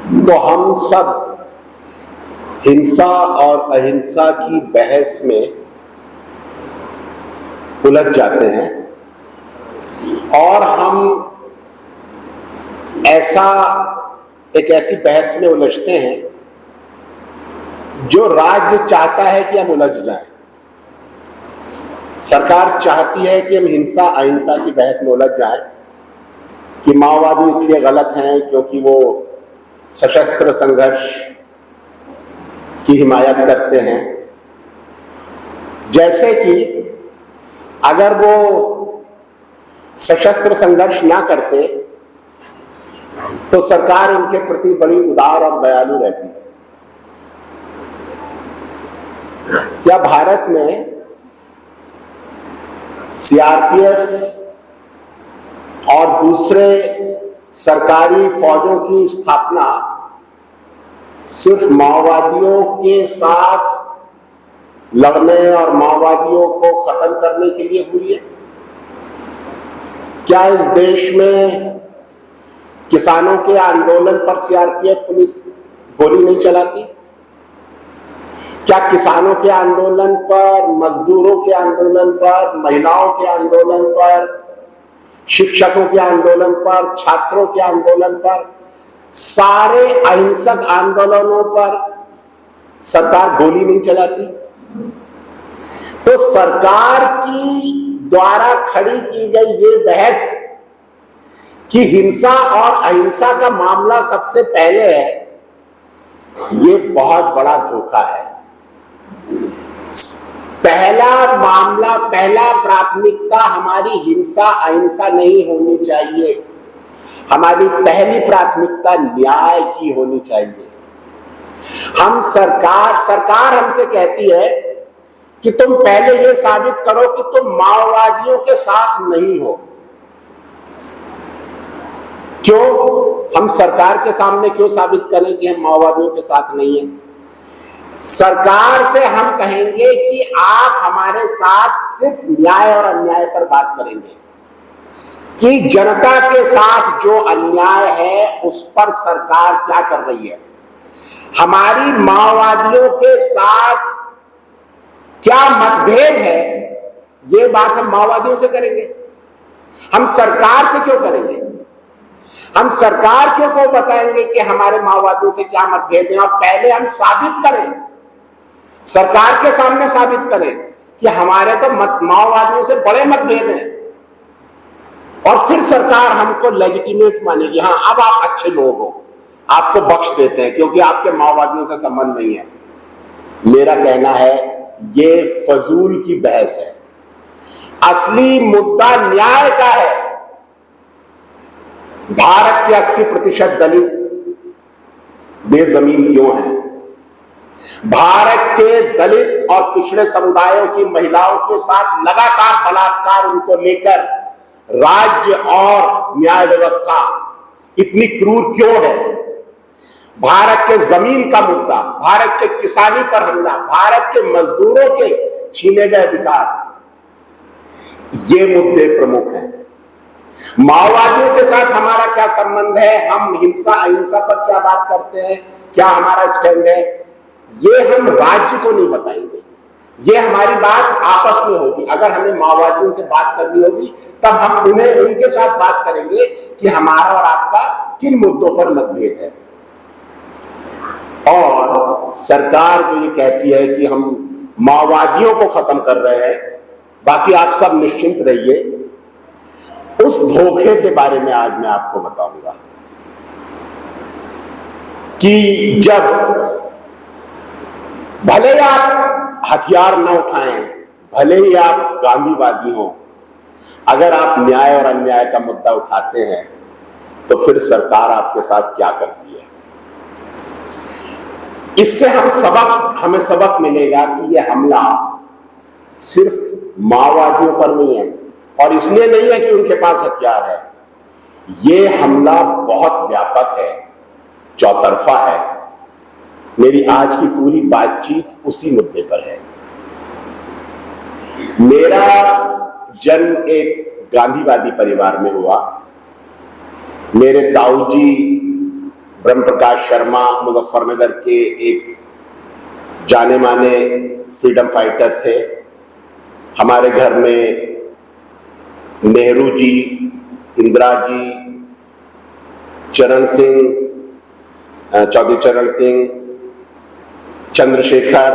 तो हम सब हिंसा और अहिंसा की बहस में उलझ जाते हैं और हम एक ऐसी बहस में उलझते हैं जो राज्य चाहता है कि हम उलझ जाएं। सरकार चाहती है कि हम हिंसा अहिंसा की बहस में उलझ जाएं कि माओवादी इसलिए गलत हैं क्योंकि वो सशस्त्र संघर्ष की हिमायत करते हैं, जैसे कि अगर वो सशस्त्र संघर्ष ना करते तो सरकार उनके प्रति बड़ी उदार और दयालु रहती। क्या भारत में सीआरपीएफ और दूसरे सरकारी फौजों की स्थापना सिर्फ माओवादियों के साथ लड़ने और माओवादियों को खत्म करने के लिए हुई है? क्या इस देश में किसानों के आंदोलन पर सीआरपीएफ पुलिस गोली नहीं चलाती? क्या किसानों के आंदोलन पर, मजदूरों के आंदोलन पर, महिलाओं के आंदोलन पर, शिक्षकों के आंदोलन पर, छात्रों के आंदोलन पर, सारे अहिंसक आंदोलनों पर सरकार गोली नहीं चलाती? तो सरकार की द्वारा खड़ी की गई ये बहस कि हिंसा और अहिंसा का मामला सबसे पहले है, ये बहुत बड़ा धोखा है। पहला मामला, पहला प्राथमिकता हमारी हिंसा अहिंसा नहीं होनी चाहिए। हमारी पहली प्राथमिकता न्याय की होनी चाहिए। हम सरकार हमसे कहती है कि तुम पहले ये साबित करो कि तुम माओवादियों के साथ नहीं हो। क्यों? हम सरकार के सामने क्यों साबित करें कि हम माओवादियों के साथ नहीं हैं? सरकार से हम कहेंगे कि आप हमारे साथ सिर्फ न्याय और अन्याय पर बात करेंगे कि जनता के साथ जो अन्याय है उस पर सरकार क्या कर रही है। हमारी माओवादियों के साथ क्या मतभेद है, ये बात हम माओवादियों से करेंगे। हम सरकार से क्यों करेंगे? हम सरकार को बताएंगे कि हमारे माओवादियों से क्या मतभेद है, और पहले हम साबित करें, सरकार के सामने साबित करें कि हमारे तो माओवादियों से बड़े मतभेद हैं, और फिर सरकार हमको लेजिटिमेट मानेगी। हाँ, अब आप अच्छे लोग हो, आपको बख्श देते हैं क्योंकि आपके माओवादियों से संबंध नहीं है। मेरा कहना है ये फजूल की बहस है। असली मुद्दा न्याय का है। भारत के 80% दलित बेजमीन क्यों हैं? भारत के दलित और पिछड़े समुदायों की महिलाओं के साथ लगातार बलात्कार उनको लेकर राज्य और न्याय व्यवस्था इतनी क्रूर क्यों है? भारत के जमीन का मुद्दा, भारत के किसानी पर हमला, भारत के मजदूरों के छीने गए अधिकार, ये मुद्दे प्रमुख हैं। माओवादियों के साथ हमारा क्या संबंध है? हम हिंसा अहिंसा पर क्या बात करते हैं? क्या हमारा स्टैंड है? ये हम राज्य को नहीं बताएंगे। ये हमारी बात आपस में होगी। अगर हमें माओवादियों से बात करनी होगी तब हम उनके साथ बात करेंगे कि हमारा और आपका किन मुद्दों पर मतभेद है। और सरकार जो ये कहती है कि हम माओवादियों को खत्म कर रहे हैं, बाकी आप सब निश्चिंत रहिए, उस धोखे के बारे में आज मैं आपको बताऊंगा कि जब भले आप हथियार न उठाएं, भले ही आप गांधीवादी हो, अगर आप न्याय और अन्याय का मुद्दा उठाते हैं तो फिर सरकार आपके साथ क्या करती है। इससे हमें सबक मिलेगा कि यह हमला सिर्फ माओवादियों पर नहीं है, और इसलिए नहीं है कि उनके पास हथियार है। यह हमला बहुत व्यापक है, चौतरफा है। मेरी आज की पूरी बातचीत उसी मुद्दे पर है। मेरा जन्म एक गांधीवादी परिवार में हुआ। मेरे ताऊ जी ब्रह्म प्रकाश शर्मा मुजफ्फरनगर के एक जाने माने फ्रीडम फाइटर थे। हमारे घर में नेहरू जी, इंदिरा जी, चरण सिंह, चौधरी चरण सिंह, चंद्रशेखर,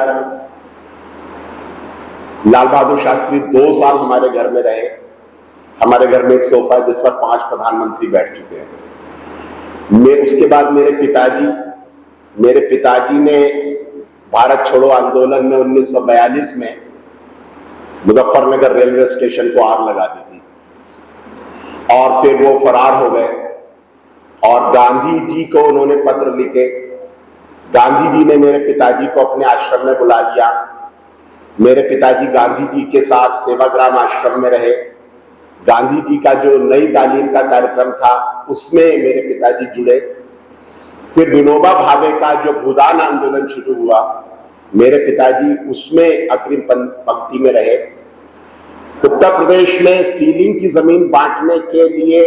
लाल बहादुर शास्त्री 2 साल हमारे घर में रहे। हमारे घर में एक सोफा है जिस पर 5 प्रधानमंत्री बैठ चुके हैं। उसके बाद मेरे पिताजी ने भारत छोड़ो आंदोलन में 1942 में मुजफ्फरनगर रेलवे स्टेशन को आग लगा दी थी और फिर वो फरार हो गए और गांधी जी को उन्होंने पत्र लिखे। गांधी जी ने मेरे पिताजी को अपने आश्रम में बुला लिया। मेरे पिताजी गांधी जी के साथ सेवाग्राम आश्रम में रहे। गांधी जी का जो नई तालीम का कार्यक्रम था उसमें मेरे पिताजी जुड़े। फिर विनोबा भावे का जो भूदान आंदोलन शुरू हुआ, मेरे पिताजी उसमें अग्रिम पंक्ति में रहे। उत्तर प्रदेश में सीलिंग की जमीन बांटने के लिए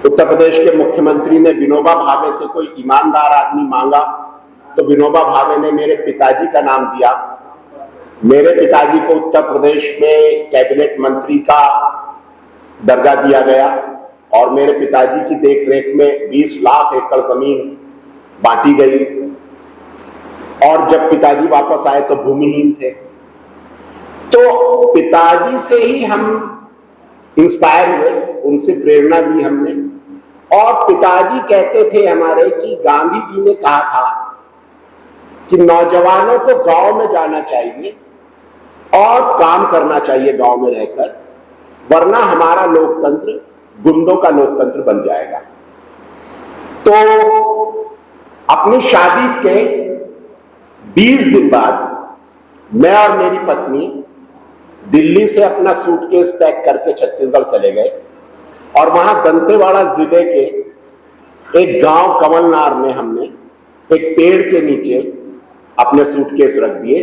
उत्तर प्रदेश के मुख्यमंत्री ने विनोबा भावे से कोई ईमानदार आदमी मांगा तो विनोबा भावे ने मेरे पिताजी का नाम दिया। मेरे पिताजी को उत्तर प्रदेश में कैबिनेट मंत्री का दर्जा दिया गया और मेरे पिताजी की देखरेख में 20 लाख एकड़ जमीन बांटी गई। और जब पिताजी वापस आए तो भूमिहीन थे। तो पिताजी से ही हम इंस्पायर हुए, उनसे प्रेरणा ली हमने। और पिताजी कहते थे हमारे कि गांधी जी ने कहा था कि नौजवानों को गांव में जाना चाहिए और काम करना चाहिए गांव में रहकर, वरना हमारा लोकतंत्र गुंडों का लोकतंत्र बन जाएगा। तो अपनी शादी के 20 दिन बाद मैं और मेरी पत्नी दिल्ली से अपना सूटकेस पैक करके छत्तीसगढ़ चले गए और वहां दंतेवाड़ा जिले के एक गांव कमलनार में हमने एक पेड़ के नीचे अपने सूटकेस रख दिए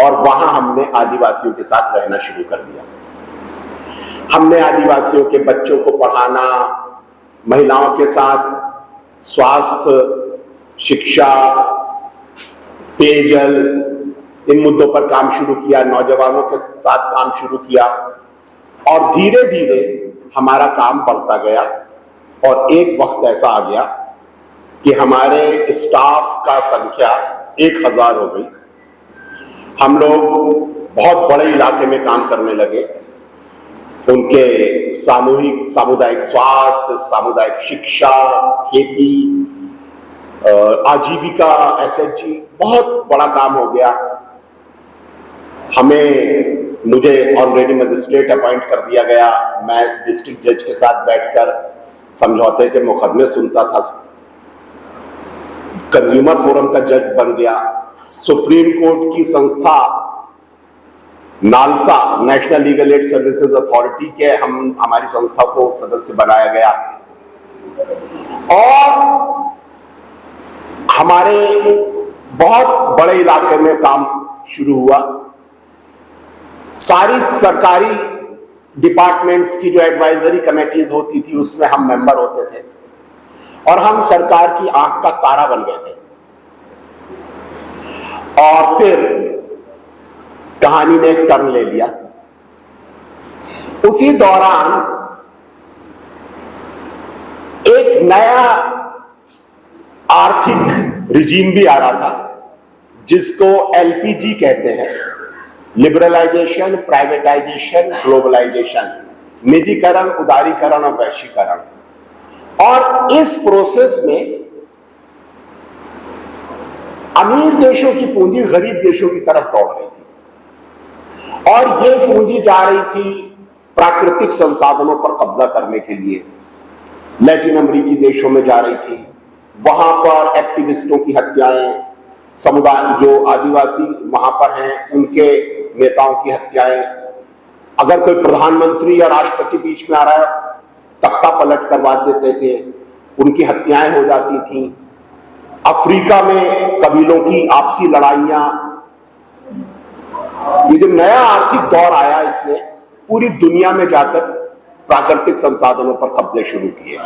और वहां हमने आदिवासियों के साथ रहना शुरू कर दिया। हमने आदिवासियों के बच्चों को पढ़ाना, महिलाओं के साथ स्वास्थ्य, शिक्षा, पेयजल, इन मुद्दों पर काम शुरू किया। नौजवानों के साथ काम शुरू किया और धीरे धीरे हमारा काम बढ़ता गया और एक वक्त ऐसा आ गया कि हमारे स्टाफ का संख्या 1000 हो गई। हम लोग बहुत बड़े इलाके में काम करने लगे। उनके सामुदायिक स्वास्थ्य, सामुदायिक शिक्षा, खेती, आजीविका, SHG, बहुत बड़ा काम हो गया। मुझे ऑनरेडी मजिस्ट्रेट अपॉइंट कर दिया गया। मैं डिस्ट्रिक्ट जज के साथ बैठकर समझौते के मुकदमे सुनता था। कंज्यूमर फोरम का जज बन गया। सुप्रीम कोर्ट की संस्था NALSA, national legal aid services authority के हमारी संस्था को सदस्य बनाया गया और हमारे बहुत बड़े इलाके में काम शुरू हुआ। सारी सरकारी डिपार्टमेंट्स की जो एडवाइजरी कमेटीज होती थी उसमें हम मेंबर होते थे और हम सरकार की आंख का तारा बन गए थे। और फिर कहानी ने एक टर्न ले लिया। उसी दौरान एक नया आर्थिक रिजीम भी आ रहा था जिसको LPG कहते हैं, लिबरलाइजेशन, प्राइवेटाइजेशन, ग्लोबलाइजेशन, निजीकरण, उदारीकरण और वैश्वीकरण। और इस प्रोसेस में अमीर देशों की पूंजी गरीब देशों की तरफ दौड़ रही थी और ये पूंजी जा रही थी प्राकृतिक संसाधनों पर कब्जा करने के लिए। लैटिन अमेरिकी देशों में जा रही थी, वहां पर एक्टिविस्टों की हत्याएं, समुदाय जो आदिवासी वहां पर हैं उनके नेताओं की हत्याएं। अगर कोई प्रधानमंत्री या राष्ट्रपति बीच में आ रहा है तख्ता पलट करवा देते थे, उनकी हत्याएं हो जाती थी। अफ्रीका में कबीलों की आपसी लड़ाइयां। ये जो नया आर्थिक दौर आया इसने पूरी दुनिया में जाकर प्राकृतिक संसाधनों पर कब्जे शुरू किए।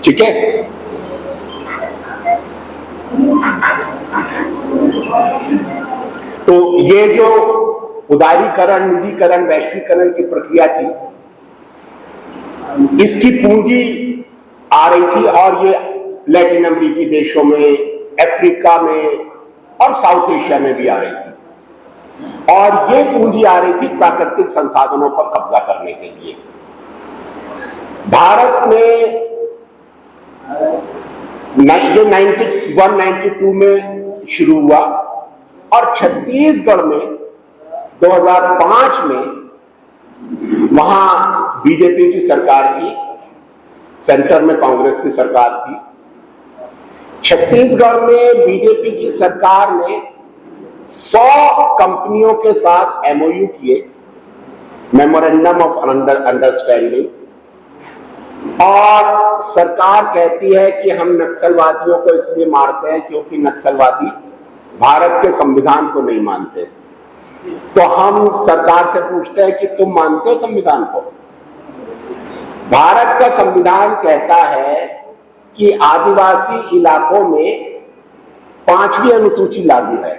ठीक है। तो ये जो उदारीकरण, निजीकरण, वैश्वीकरण की प्रक्रिया थी, इसकी पूंजी आ रही थी और ये लैटिन अमेरिकी देशों में, अफ्रीका में और साउथ एशिया में भी आ रही थी। और ये पूंजी आ रही थी प्राकृतिक संसाधनों पर कब्जा करने के लिए। भारत में ये 91-92 में शुरू हुआ और छत्तीसगढ़ में 2005 में वहां बीजेपी की सरकार थी, सेंटर में कांग्रेस की सरकार थी। छत्तीसगढ़ में बीजेपी की सरकार ने 100 कंपनियों के साथ एमओयू किए, मेमोरेंडम ऑफ अंडरस्टैंडिंग, और सरकार कहती है कि हम नक्सलवादियों को इसलिए मारते हैं क्योंकि नक्सलवादी भारत के संविधान को नहीं मानते। तो हम सरकार से पूछते हैं कि तुम मानते हो संविधान को? भारत का संविधान कहता है कि आदिवासी इलाकों में 5वीं अनुसूची लागू है,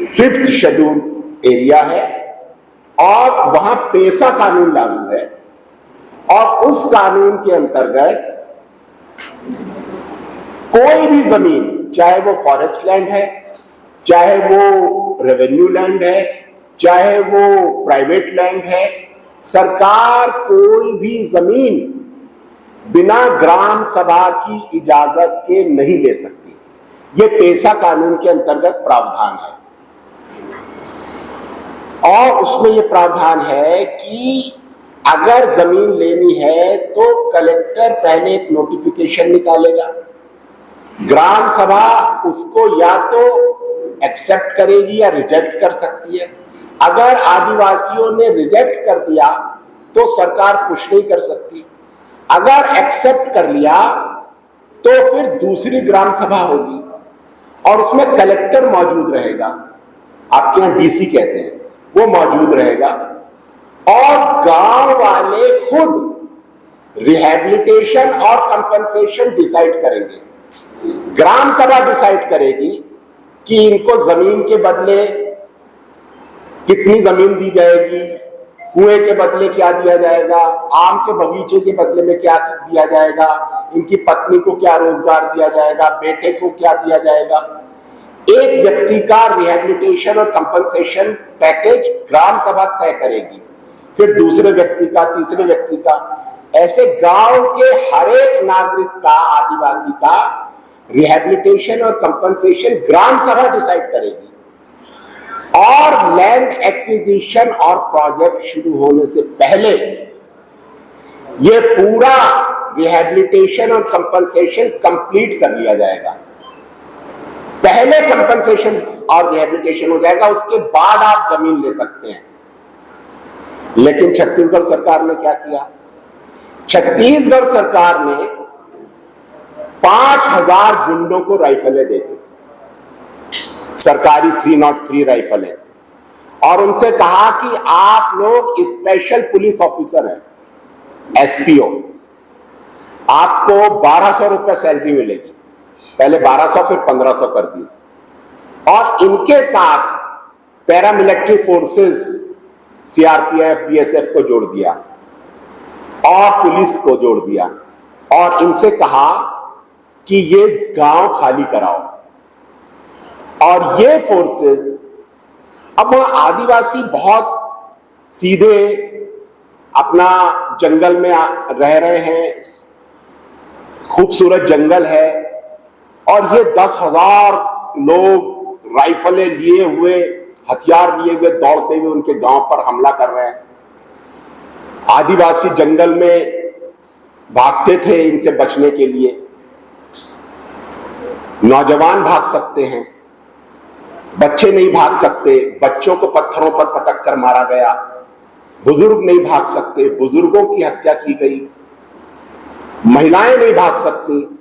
5th शेड्यूल एरिया है, और वहां पेशा कानून लागू है। और उस कानून के अंतर्गत कोई भी जमीन, चाहे वो फॉरेस्ट लैंड है, चाहे वो रेवेन्यू लैंड है, चाहे वो प्राइवेट लैंड है, सरकार कोई भी जमीन बिना ग्राम सभा की इजाजत के नहीं ले सकती। ये पेशा कानून के अंतर्गत प्रावधान है। और उसमें ये प्रावधान है कि अगर जमीन लेनी है तो कलेक्टर पहले एक नोटिफिकेशन निकालेगा, ग्राम सभा उसको या तो एक्सेप्ट करेगी या रिजेक्ट कर सकती है। अगर आदिवासियों ने रिजेक्ट कर दिया तो सरकार कुछ नहीं कर सकती। अगर एक्सेप्ट कर लिया तो फिर दूसरी ग्राम सभा होगी और उसमें कलेक्टर मौजूद रहेगा, आपके यहां डीसी कहते हैं, वो मौजूद रहेगा, और गांव वाले खुद रिहैबिलिटेशन और कंपनसेशन डिसाइड करेंगे। ग्राम सभा डिसाइड करेगी कि इनको जमीन के बदले कितनी जमीन दी जाएगी, कुएं के बदले क्या दिया जाएगा, आम के बगीचे के बदले में क्या दिया जाएगा, इनकी पत्नी को क्या रोजगार दिया जाएगा, बेटे को क्या दिया जाएगा। एक व्यक्ति का रिहैबिलिटेशन और कंपनसेशन पैकेज ग्राम सभा तय करेगी, फिर दूसरे व्यक्ति का, तीसरे व्यक्ति का, ऐसे गांव के हर एक नागरिक का, आदिवासी का रिहैबिलिटेशन और कंपनसेशन ग्राम सभा डिसाइड करेगी। और लैंड एक्विजिशन और प्रोजेक्ट शुरू होने से पहले ये पूरा रिहैबिलिटेशन और कंपनसेशन कंप्लीट कर लिया जाएगा। पहले कंपनसेशन और रिहैबिलिटेशन हो जाएगा, उसके बाद आप जमीन ले सकते हैं। लेकिन छत्तीसगढ़ सरकार ने क्या किया? छत्तीसगढ़ सरकार ने 5000 गुंडों को राइफलें दे दी, सरकारी 303 राइफलें, और उनसे कहा कि आप लोग स्पेशल पुलिस ऑफिसर हैं, एसपीओ, आपको 1200 रुपए सैलरी मिलेगी। पहले 1200 फिर 1500 कर दी। और इनके साथ पैरामिलिट्री फोर्सेस, सीआरपीएफ, बीएसएफ को जोड़ दिया और पुलिस को जोड़ दिया, और इनसे कहा कि ये गांव खाली कराओ। और ये फोर्सेस, अब वह आदिवासी बहुत सीधे अपना जंगल में रह रहे हैं, खूबसूरत जंगल है, और ये 10,000 लोग राइफलें लिए हुए, हथियार लिए हुए दौड़ते हुए उनके गांव पर हमला कर रहे हैं। आदिवासी जंगल में भागते थे इनसे बचने के लिए। नौजवान भाग सकते हैं, बच्चे नहीं भाग सकते। बच्चों को पत्थरों पर पटक कर मारा गया, बुजुर्ग नहीं भाग सकते, बुजुर्गों की हत्या की गई, महिलाएं नहीं भाग सकती,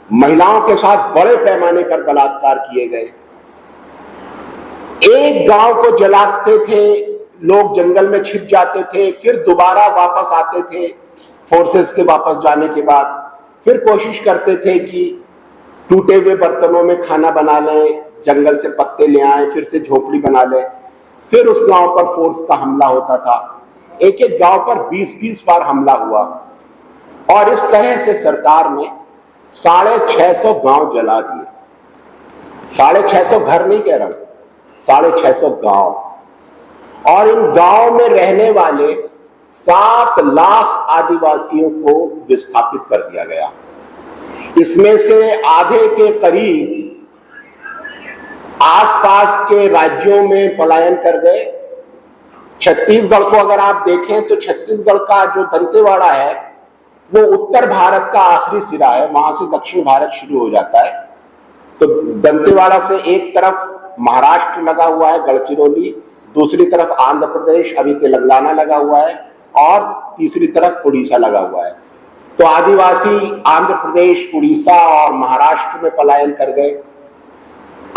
महिलाओं के साथ बड़े पैमाने पर बलात्कार किए गए। एक गांव को जलाते थे, लोग जंगल में छिप जाते थे, फिर दोबारा वापस आते थे फोर्सेस के वापस जाने के बाद, फिर कोशिश करते थे कि टूटे हुए बर्तनों में खाना बना लें, जंगल से पत्ते ले आए, फिर से झोपड़ी बना लें, फिर उस गांव पर फोर्स का हमला होता था। एक एक गांव पर 20-20 बार हमला हुआ और इस तरह से सरकार ने 650 गांव जला दिए। 650 घर नहीं कह रहा हूं, 650 गांव। और इन गांव में रहने वाले 7 लाख आदिवासियों को विस्थापित कर दिया गया। इसमें से आधे के करीब आसपास के राज्यों में पलायन कर गए। छत्तीसगढ़ को अगर आप देखें तो छत्तीसगढ़ का जो दंतेवाड़ा है वो उत्तर भारत का आखिरी सिरा है, वहां से दक्षिण भारत शुरू हो जाता है। तो दंतेवाड़ा से एक तरफ महाराष्ट्र लगा हुआ है, गढ़चिरौली, दूसरी तरफ आंध्र प्रदेश, अभी तेलंगाना लगा हुआ है, और तीसरी तरफ उड़ीसा लगा हुआ है। तो आदिवासी आंध्र प्रदेश, उड़ीसा और महाराष्ट्र में पलायन कर गए।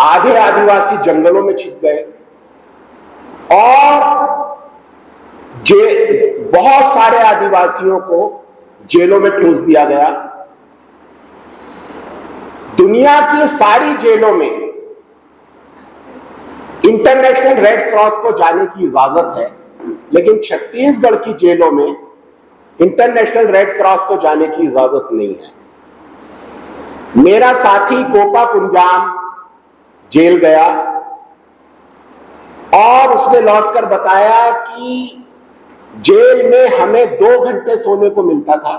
आधे आदिवासी जंगलों में छिप गए और बहुत सारे आदिवासियों को जेलों में ठूंस दिया गया। दुनिया की सारी जेलों में इंटरनेशनल रेड क्रॉस को जाने की इजाजत है, लेकिन छत्तीसगढ़ की जेलों में इंटरनेशनल रेड क्रॉस को जाने की इजाजत नहीं है। मेरा साथी कोपा कुंजाम जेल गया और उसने लौटकर बताया कि जेल में हमें 2 घंटे सोने को मिलता था,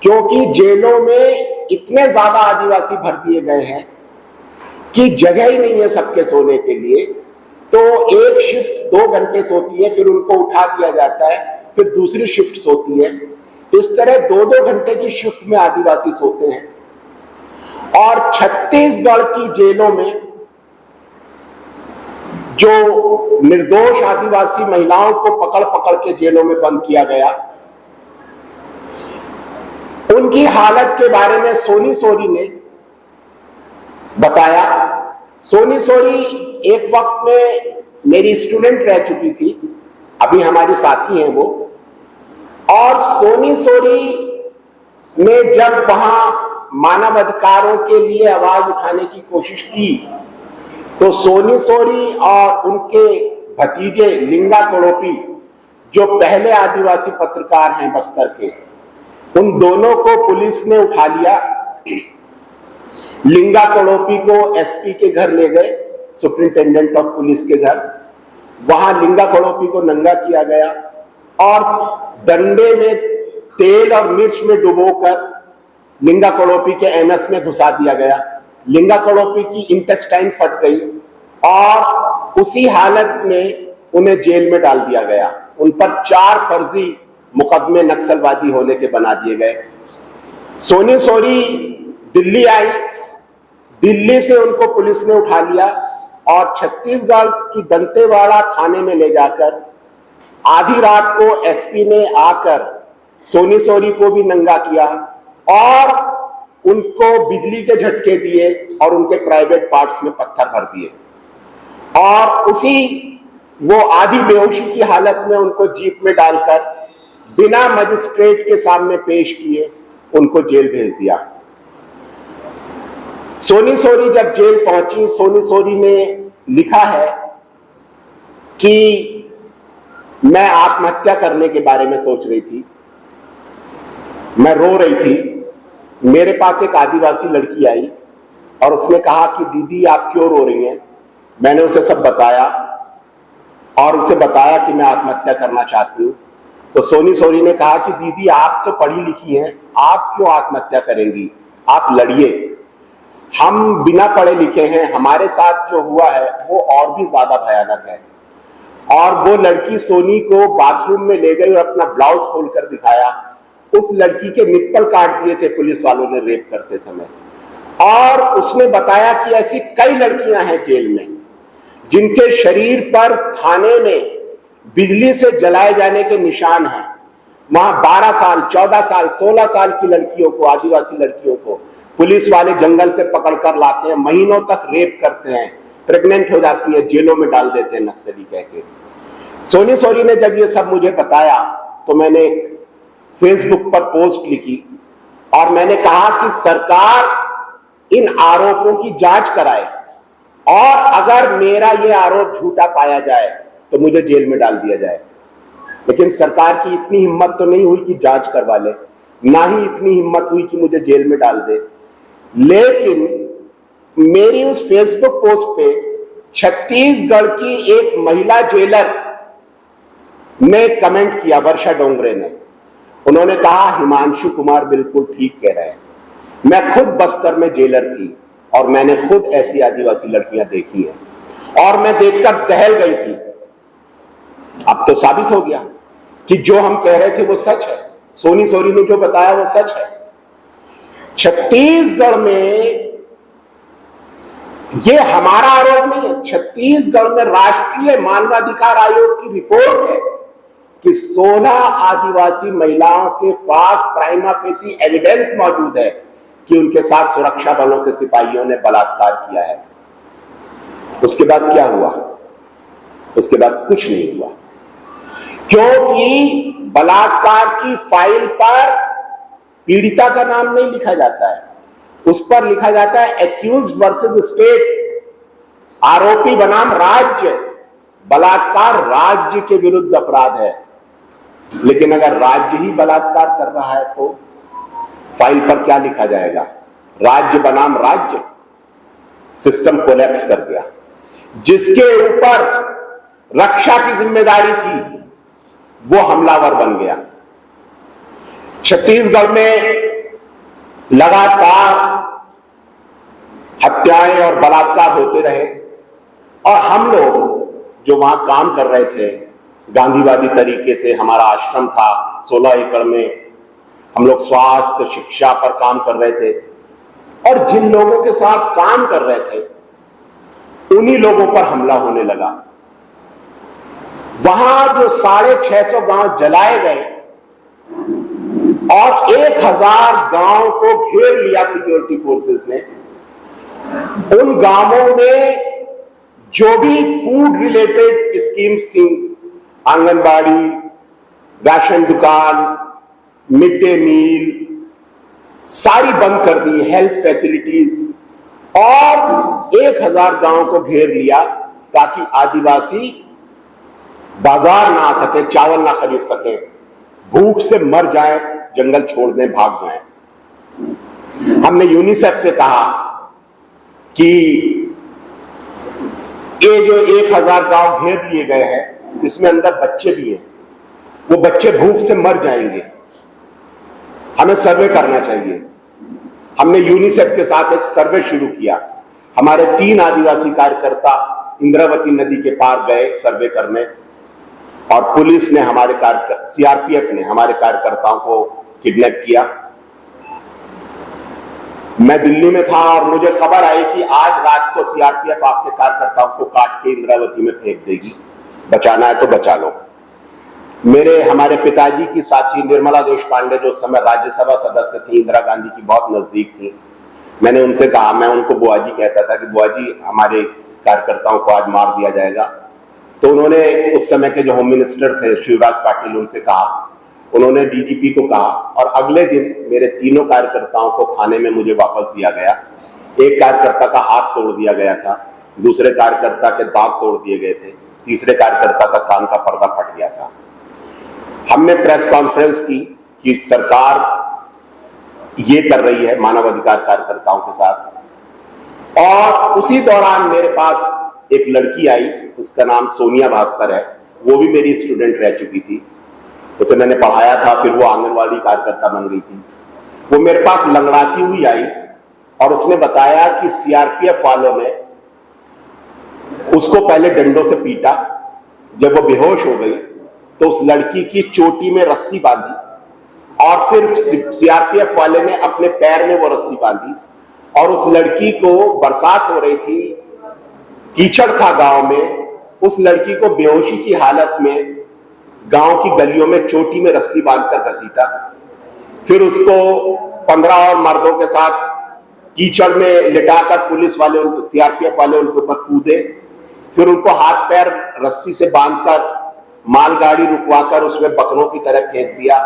क्योंकि जेलों में इतने ज्यादा आदिवासी भर दिए गए हैं कि जगह ही नहीं है सबके सोने के लिए। तो एक शिफ्ट 2 घंटे सोती है, फिर उनको उठा दिया जाता है, फिर दूसरी शिफ्ट सोती है। इस तरह 2-2 घंटे की शिफ्ट में आदिवासी सोते हैं। और छत्तीसगढ़ की जेलों में जो निर्दोष आदिवासी महिलाओं को पकड़ पकड़ के जेलों में बंद किया गया, उनकी हालत के बारे में सोनी सोरी ने बताया। सोनी सोरी एक वक्त में मेरी स्टूडेंट रह चुकी थी, अभी हमारी साथी हैं वो। और सोनी सोरी ने जब वहां मानव अधिकारों के लिए आवाज उठाने की कोशिश की, तो सोनी सोरी और उनके भतीजे लिंगा कोड़ोपी, जो पहले आदिवासी पत्रकार हैं बस्तर के, उन दोनों को पुलिस ने उठा लिया। लिंगा कोड़ोपी को एसपी के घर ले गए, सुप्रिंटेंडेंट ऑफ पुलिस के घर। वहां लिंगा कोड़ोपी को नंगा किया गया और डंडे में तेल और मिर्च में डुबोकर लिंगा कोड़ोपी के एनस में घुसा दिया गया। लिंगा कोड़ोपी की इंटेस्टाइन फट गई और उसी हालत में उन्हें जेल में डाल दिया गया। उन पर 4 फर्जी मुकदमे नक्सलवादी होने के बना दिए गए। सोनी सोरी दिल्ली आई, दिल्ली से उनको पुलिस ने उठा लिया और छत्तीसगढ़ की दंतेवाड़ा थाने में ले जाकर आधी रात को एसपी ने आकर सोनी सोरी को भी नंगा किया और उनको बिजली के झटके दिए और उनके प्राइवेट पार्ट्स में पत्थर भर दिए। और उसी वो आधी बेहोशी की हालत में उनको जीप में डालकर बिना मजिस्ट्रेट के सामने पेश किए उनको जेल भेज दिया। सोनी सोरी जब जेल पहुंची, सोनी सोरी ने लिखा है कि मैं आत्महत्या करने के बारे में सोच रही थी, मैं रो रही थी। मेरे पास एक आदिवासी लड़की आई और उसने कहा कि दीदी आप क्यों रो रही हैं। मैंने उसे सब बताया और उसे बताया कि मैं आत्महत्या करना चाहती हूँ। तो सोनी सोरी ने कहा कि दीदी आप तो पढ़ी लिखी हैं, आप क्यों आत्महत्या करेंगी, आप लड़िए। हम बिना पढ़े लिखे हैं, हमारे साथ जो हुआ है वो और भी ज्यादा भयानक है। और वो लड़की सोनी को बाथरूम में ले गई और अपना ब्लाउज खोलकर दिखाया। उस लड़की के निप्पल काट दिए थे पुलिस वालों ने रेप करते समय। और उसने बताया कि ऐसी कई लड़कियां हैं जेल में जिनके शरीर पर थाने में बिजली से जलाए जाने के निशान हैं। वहां 12 साल, 14 साल, 16 साल की लड़कियों को, आदिवासी लड़कियों को पुलिस वाले जंगल से पकड़कर लाते हैं, महीनों तक रेप करते हैं, प्रेग्नेंट हो जाती है, जेलों में डाल देते हैं नक्सली कह के। सोनी सोरी ने जब ये सब मुझे बताया तो मैंने एक फेसबुक पर पोस्ट लिखी और मैंने कहा कि सरकार इन आरोपों की जांच कराए और अगर मेरा ये आरोप झूठा पाया जाए तो मुझे जेल में डाल दिया जाए। लेकिन सरकार की इतनी हिम्मत तो नहीं हुई कि जांच करवा ले, ना ही इतनी हिम्मत हुई कि मुझे जेल में डाल दे। लेकिन मेरी उस फेसबुक पोस्ट पे छत्तीसगढ़ की एक महिला जेलर ने कमेंट किया, वर्षा डोंगरे ने। उन्होंने कहा हिमांशु कुमार बिल्कुल ठीक कह रहे हैं, मैं खुद बस्तर में जेलर थी और मैंने खुद ऐसी आदिवासी लड़कियां देखी हैं और मैं देखकर दहल गई थी। अब तो साबित हो गया कि जो हम कह रहे थे वो सच है, सोनी सोरी ने जो बताया वो सच है। छत्तीसगढ़ में, ये हमारा आरोप नहीं है, छत्तीसगढ़ में राष्ट्रीय मानवाधिकार आयोग की रिपोर्ट है कि 16 आदिवासी महिलाओं के पास प्राइमा फेसी एविडेंस मौजूद है कि उनके साथ सुरक्षा बलों के सिपाहियों ने बलात्कार किया है। उसके बाद क्या हुआ? उसके बाद कुछ नहीं हुआ, क्योंकि बलात्कार की फाइल पर पीड़िता का नाम नहीं लिखा जाता है, उस पर लिखा जाता है एक्यूज्ड वर्सेस स्टेट, आरोपी बनाम राज्य। बलात्कार राज्य के विरुद्ध अपराध है, लेकिन अगर राज्य ही बलात्कार कर रहा है तो फाइल पर क्या लिखा जाएगा? राज्य बनाम राज्य। सिस्टम कोलैप्स कर गया। जिसके ऊपर रक्षा की जिम्मेदारी थी वो हमलावर बन गया। छत्तीसगढ़ में लगातार हत्याएं और बलात्कार होते रहे और हम लोग जो वहां काम कर रहे थे गांधीवादी तरीके से, हमारा आश्रम था 16 एकड़ में, हम लोग स्वास्थ्य शिक्षा पर काम कर रहे थे और जिन लोगों के साथ काम कर रहे थे उन्हीं लोगों पर हमला होने लगा। वहां जो 650 गांव जलाए गए और 1000 गांव को घेर लिया सिक्योरिटी फोर्सेस ने, उन गांवों में जो भी फूड रिलेटेड स्कीम्स थी, आंगनबाड़ी, राशन दुकान, मिड डे मील, सारी बंद कर दी, हेल्थ फैसिलिटीज, और 1000 गांव को घेर लिया ताकि आदिवासी बाजार ना आ सके, चावल ना खरीद सके, भूख से मर जाए, जंगल छोड़ दें, भाग जाए। हमने यूनिसेफ से कहा कि ये जो 1000 गांव घेर लिए गए हैं इसमें अंदर बच्चे भी हैं, वो बच्चे भूख से मर जाएंगे, हमें सर्वे करना चाहिए। हमने यूनिसेफ के साथ एक सर्वे शुरू किया। हमारे 3 आदिवासी कार्यकर्ता इंद्रावती नदी के पार गए सर्वे करने और पुलिस ने सीआरपीएफ ने हमारे कार्यकर्ताओं को किडनैप किया। मैं दिल्ली में था और मुझे खबर आई कि आज रात को सीआरपीएफ आपके कार्यकर्ताओं को काट के इंद्रावती में फेंक देगी, बचाना है तो बचा लो। हमारे पिताजी की साथी निर्मला देशपांडे जो उस समय राज्यसभा सदस्य थी, इंदिरा गांधी की बहुत नजदीक थी, मैंने उनसे कहा, मैं उनको बुआ जी कहता था कि बुआ जी हमारे कार्यकर्ताओं को आज मार दिया जाएगा। तो उन्होंने उस समय के जो होम मिनिस्टर थे शिवराज पाटिल, उनसे कहा, उन्होंने डीजीपी को कहा और अगले दिन मेरे तीनों कार्यकर्ताओं को थाने में मुझे वापस दिया गया। एक कार्यकर्ता का हाथ तोड़ दिया गया था, दूसरे कार्यकर्ता के दांत तोड़ दिए गए थे, तीसरे कार्यकर्ता का कान का पर्दा फट गया था। हमने प्रेस कॉन्फ्रेंस की कि सरकार ये कर रही है मानवाधिकार कार्यकर्ताओं के साथ, और उसी दौरान मेरे पास एक लड़की आई, उसका नाम सोनिया भास्कर है, वो भी मेरी स्टूडेंट रह चुकी थी, उसे मैंने पढ़ाया था, फिर वो आंगनवाड़ी कार्यकर्ता बन गई थी। वो मेरे पास लंगड़ाती हुई आई और उसने बताया कि सीआरपीएफ वालों ने उसको पहले डंडों से पीटा, जब वो बेहोश हो गई तो उस लड़की की चोटी में रस्सी बांधी और फिर सीआरपीएफ वाले ने अपने पैर में वो रस्सी बांधी और उस लड़की को, बरसात हो रही थी, कीचड़ था गांव में, उस लड़की को बेहोशी की हालत में गांव की गलियों में चोटी में रस्सी बांधकर घसीटा, फिर उसको 15 और मर्दों के साथ कीचड़ में लिटाकर पुलिस वाले, सीआरपीएफ वाले उनके ऊपर कूदे, फिर उनको हाथ पैर रस्सी से बांधकर मालगाड़ी रुकवाकर उसमें बकरों की तरह फेंक दिया,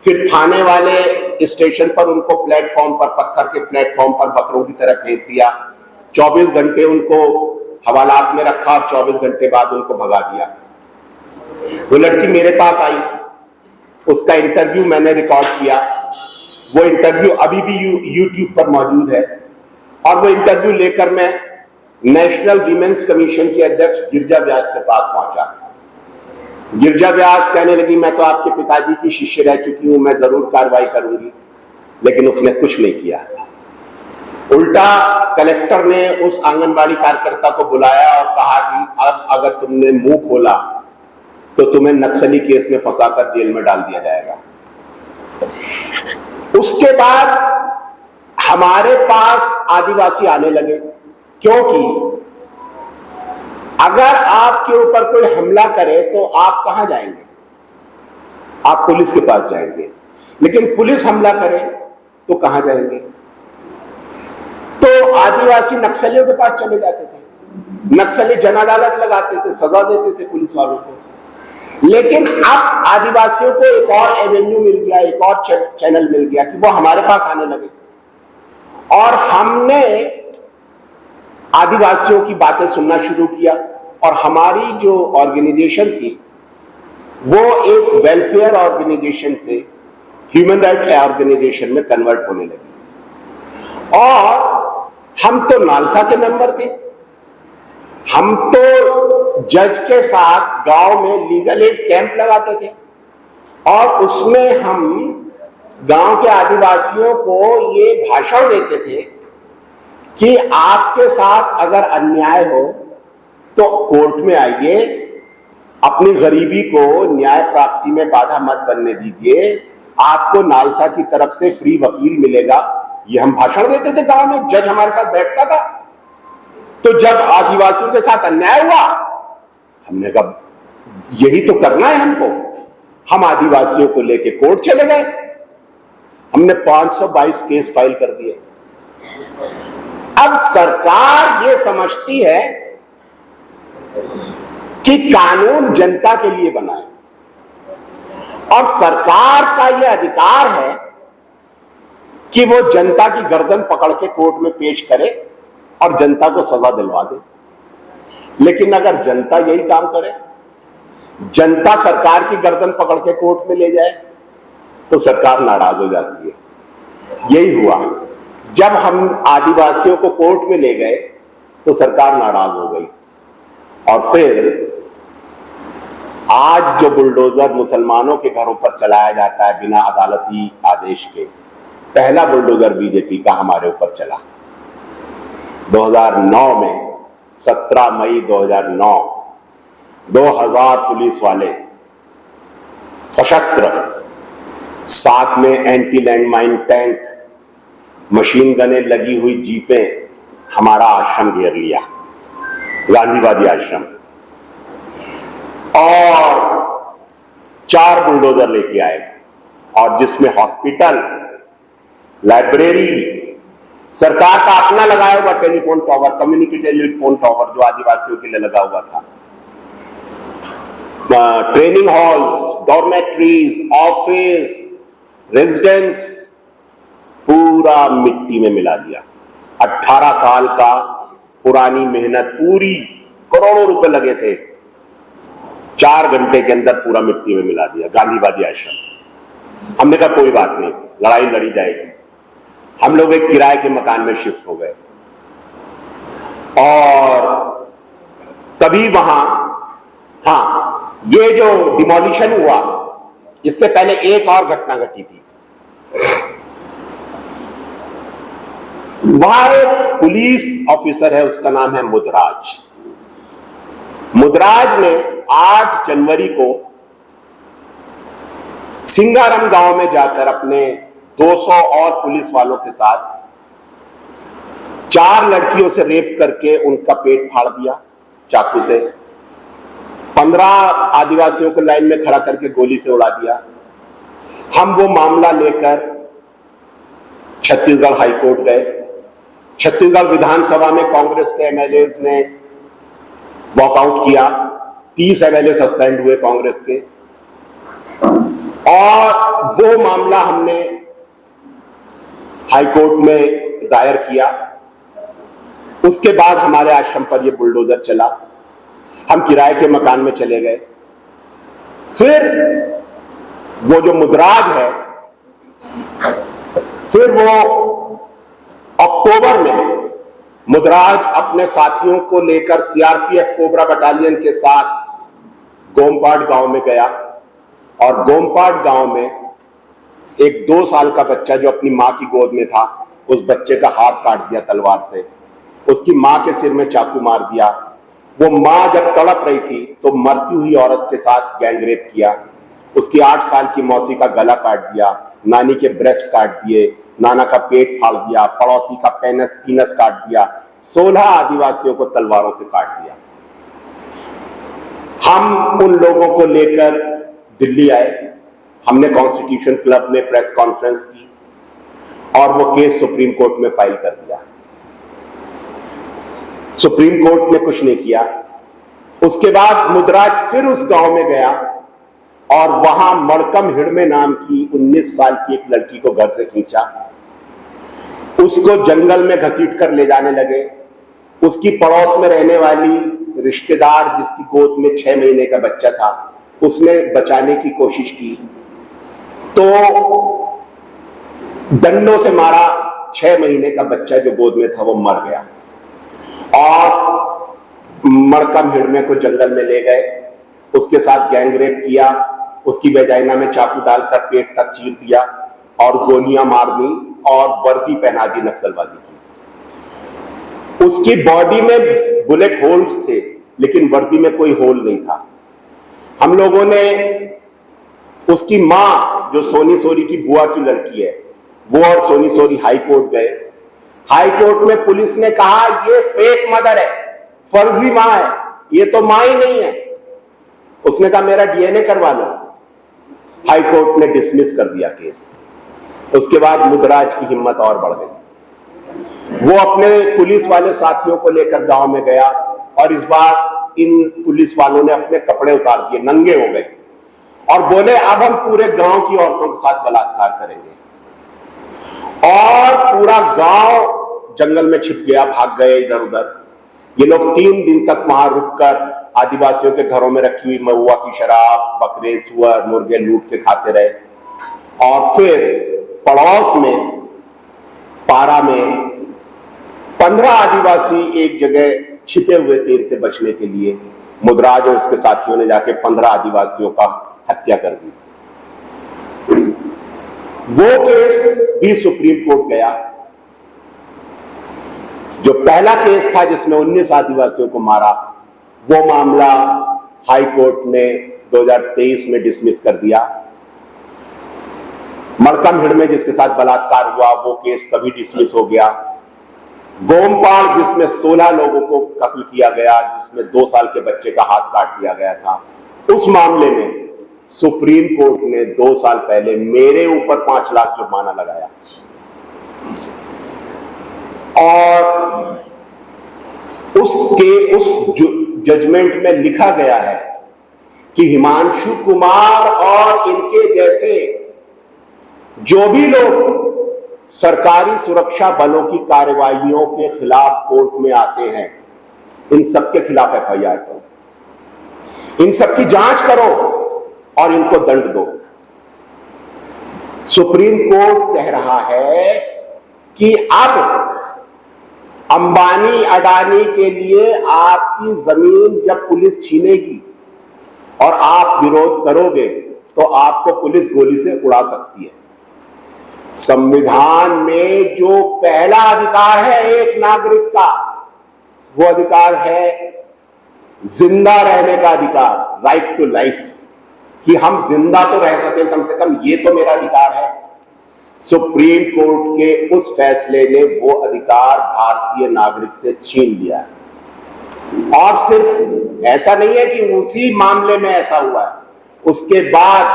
फिर थाने वाले स्टेशन पर उनको प्लेटफॉर्म पर, पत्थर के प्लेटफॉर्म पर बकरों की तरह फेंक दिया, 24 घंटे उनको हवालात में रखा और 24 घंटे बाद उनको भगा दिया। वो लड़की मेरे पास आई, उसका इंटरव्यू मैंने रिकॉर्ड किया, वो इंटरव्यू अभी भी यूट्यूब पर मौजूद है, और वो इंटरव्यू लेकर मैं नेशनल वीमेंस कमीशन के अध्यक्ष गिरिजा व्यास के पास पहुंचा। गिरिजा व्यास कहने लगी, मैं तो आपके पिताजी की शिष्य रह चुकी हूं, मैं जरूर कार्रवाई करूंगी, लेकिन उसने कुछ नहीं किया। उल्टा कलेक्टर ने उस आंगनबाड़ी कार्यकर्ता को बुलाया और कहा कि अब अगर तुमने मुंह खोला तो तुम्हें नक्सली केस में फंसाकर जेल में डाल दिया जाएगा। उसके बाद हमारे पास आदिवासी आने लगे, क्योंकि अगर आपके ऊपर कोई हमला करे तो आप कहां जाएंगे? आप पुलिस के पास जाएंगे, लेकिन पुलिस हमला करे तो कहां जाएंगे? तो आदिवासी नक्सलियों के पास चले जाते थे, नक्सली जन अदालत लगाते थे, सजा देते थे पुलिस वालों को। लेकिन अब आदिवासियों को एक और एवेन्यू मिल गया, एक और चैनल मिल गया कि वो हमारे पास आने लगे, और हमने आदिवासियों की बातें सुनना शुरू किया, और हमारी जो ऑर्गेनाइजेशन थी वो एक वेलफेयर ऑर्गेनाइजेशन से ह्यूमन राइट ऑर्गेनाइजेशन में कन्वर्ट होने लगी। और हम तो नालसा के मेंबर थे, हम तो जज के साथ गांव में लीगल एड कैंप लगाते थे, और उसमें हम गांव के आदिवासियों को ये भाषण देते थे कि आपके साथ अगर अन्याय हो तो कोर्ट में आइए, अपनी गरीबी को न्याय प्राप्ति में बाधा मत बनने दीजिए, आपको नालसा की तरफ से फ्री वकील मिलेगा। ये हम भाषण देते थे गांव में, जज हमारे साथ बैठता था। तो जब आदिवासियों के साथ अन्याय हुआ, हमने कहा यही तो करना है हमको, हम आदिवासियों को लेके कोर्ट चले गए। हमने 522 केस फाइल कर दिए। अब सरकार ये समझती है कि कानून जनता के लिए बना है, और सरकार का यह अधिकार है कि वो जनता की गर्दन पकड़ के कोर्ट में पेश करे और जनता को सजा दिलवा दे। लेकिन अगर जनता यही काम करे, जनता सरकार की गर्दन पकड़ के कोर्ट में ले जाए, तो सरकार नाराज हो जाती है। यही हुआ, जब हम आदिवासियों को कोर्ट में ले गए तो सरकार नाराज हो गई, और फिर आज जो बुलडोजर मुसलमानों के घरों पर चलाया जाता है बिना अदालती आदेश के, पहला बुलडोजर बीजेपी का हमारे ऊपर चला 2009 में। 17 मई 2009 2000 पुलिस वाले सशस्त्र, साथ में एंटी लैंडमाइन टैंक, मशीन गनें लगी हुई जीपें हमारा आश्रम घेर लिया, गांधीवादी आश्रम, और 4 बुलडोजर लेके आए, और जिसमें हॉस्पिटल, लाइब्रेरी, सरकार का अपना लगाया हुआ telephone tower, community telephone tower जो आदिवासियों के लिए लगा हुआ था, training halls, dormitories, office, residence, पूरा मिट्टी में मिला दिया। 18 साल का पुरानी मेहनत, पूरी करोड़ों रुपए लगे थे, 4 घंटे के अंदर पूरा मिट्टी में मिला दिया। गांधीवादी आश्रम। हमने कहा कोई बात नहीं, लड़ाई लड़ी जाएगी। हम लोग एक किराए के मकान में शिफ्ट हो गए, और तभी वहां, हाँ, ये जो डिमोलिशन हुआ, इससे पहले एक और घटना घटी थी। वहां एक पुलिस ऑफिसर है, उसका नाम है मुदराज। मुदराज ने 8 जनवरी को सिंगारम गांव में जाकर अपने 200 और पुलिस वालों के साथ 4 लड़कियों से रेप करके उनका पेट फाड़ दिया चाकू से, 15 आदिवासियों को लाइन में खड़ा करके गोली से उड़ा दिया। हम वो मामला लेकर छत्तीसगढ़ हाईकोर्ट गए। छत्तीसगढ़ विधानसभा में कांग्रेस के एमएलएज ने वॉकआउट किया। 30 एमएलए सस्पेंड हुए कांग्रेस के, और वो मामला हमने हाईकोर्ट में दायर किया। उसके बाद हमारे आश्रम पर ये बुलडोजर चला। हम किराए के मकान में चले गए। फिर वो जो मुद्राज है, फिर वो अक्टूबर में मुद्राज अपने साथियों को लेकर सीआरपीएफ कोबरा बटालियन के साथ गोमपाट गांव में गया, और गोमपाट गांव में एक 2 साल का बच्चा जो अपनी मां की गोद में था, उस बच्चे का हाथ काट दिया तलवार से, उसकी मां के सिर में चाकू मार दिया। वो मां जब तड़प रही थी तो मरती हुई औरत के साथ गैंगरेप किया। उसकी 8 साल की मौसी का गला काट दिया, नानी के ब्रेस्ट काट दिए, नाना का पेट फाड़ दिया, पड़ोसी का पीनस काट दिया, 16 आदिवासियों को तलवारों से काट दिया। हम उन लोगों को लेकर दिल्ली आए। हमने कॉन्स्टिट्यूशन क्लब में प्रेस कॉन्फ्रेंस की और वो केस सुप्रीम कोर्ट में फाइल कर दिया। सुप्रीम कोर्ट ने कुछ नहीं किया। उसके बाद मुद्राज फिर उस गांव में गया और वहां मड़कम हिड़मे नाम की 19 साल की एक लड़की को घर से खींचा, उसको जंगल में घसीट कर ले जाने लगे। उसकी पड़ोस में रहने वाली रिश्तेदार जिसकी गोद में 6 महीने का बच्चा था, उसने बचाने की कोशिश की तो डंडों से मारा। 6 महीने का बच्चा जो गोद में था वो मर गया, और मड़कम हिड़मे को जंगल में ले गए, उसके साथ गैंगरेप किया, उसकी वेजाइना में चाकू डालकर पेट तक चीर दिया और गोलियां मार दी और वर्दी पहना दी नक्सलवादी की। उसकी बॉडी में बुलेट होल्स थे, लेकिन वर्दी में कोई होल नहीं था। हम लोगों ने उसकी मां, जो सोनी सोरी की बुआ की लड़की है, वो और सोनी सोरी हाई कोर्ट गए। हाई कोर्ट में पुलिस ने कहा ये फेक मदर है, फर्जी मां है, ये तो मां ही नहीं है। उसने कहा मेरा डीएनए करवा लो। हाई कोर्ट ने डिसमिस कर दिया केस। उसके बाद मुद्राज की हिम्मत और बढ़ गई। वो अपने पुलिस वाले साथियों को लेकर गांव में गया, और इस बार इन पुलिस वालों ने अपने कपड़े उतार दिए, नंगे हो गए और बोले अब हम पूरे गांव की औरतों के साथ बलात्कार करेंगे। और पूरा गांव जंगल में छिप गया, भाग गए इधर उधर। ये लोग 3 दिन तक वहां रुककर आदिवासियों के घरों में रखी हुई महुआ की शराब, बकरे, सुअर, मुर्गे लूट के खाते रहे। और फिर पड़ोस में पारा में 15 आदिवासी एक जगह छिपे हुए थे इनसे बचने के लिए। मुद्राज और उसके साथियों ने जाके 15 आदिवासियों का हत्या कर दी। वो केस भी सुप्रीम कोर्ट गया। जो पहला केस था जिसमें 19 आदिवासियों को मारा, वो मामला हाई कोर्ट ने 2023 में डिसमिस कर दिया। मड़कम हिड़मे जिसके साथ बलात्कार हुआ, वो केस तभी डिसमिस हो गया। गोमपाड़ जिसमें 16 लोगों को कत्ल किया गया, जिसमें 2 साल के बच्चे का हाथ काट दिया गया था, उस मामले में सुप्रीम कोर्ट ने 2 साल पहले मेरे ऊपर 5 लाख जुर्माना लगाया। और उस जजमेंट में लिखा गया है कि हिमांशु कुमार और इनके जैसे जो भी लोग सरकारी सुरक्षा बलों की कार्रवाइयों के खिलाफ कोर्ट में आते हैं, इन सबके खिलाफ एफआईआर करो, इन सबकी जांच करो और इनको दंड दो। सुप्रीम कोर्ट कह रहा है कि अब अंबानी अडानी के लिए आपकी जमीन जब पुलिस छीनेगी और आप विरोध करोगे तो आपको पुलिस गोली से उड़ा सकती है। संविधान में जो पहला अधिकार है एक नागरिक का, वो अधिकार है जिंदा रहने का अधिकार, राइट टू लाइफ, कि हम जिंदा तो रह सके कम से कम, ये तो मेरा अधिकार है। सुप्रीम कोर्ट के उस फैसले ने वो अधिकार भारतीय नागरिक से छीन लिया है। और सिर्फ ऐसा नहीं है कि उसी मामले में ऐसा हुआ है, उसके बाद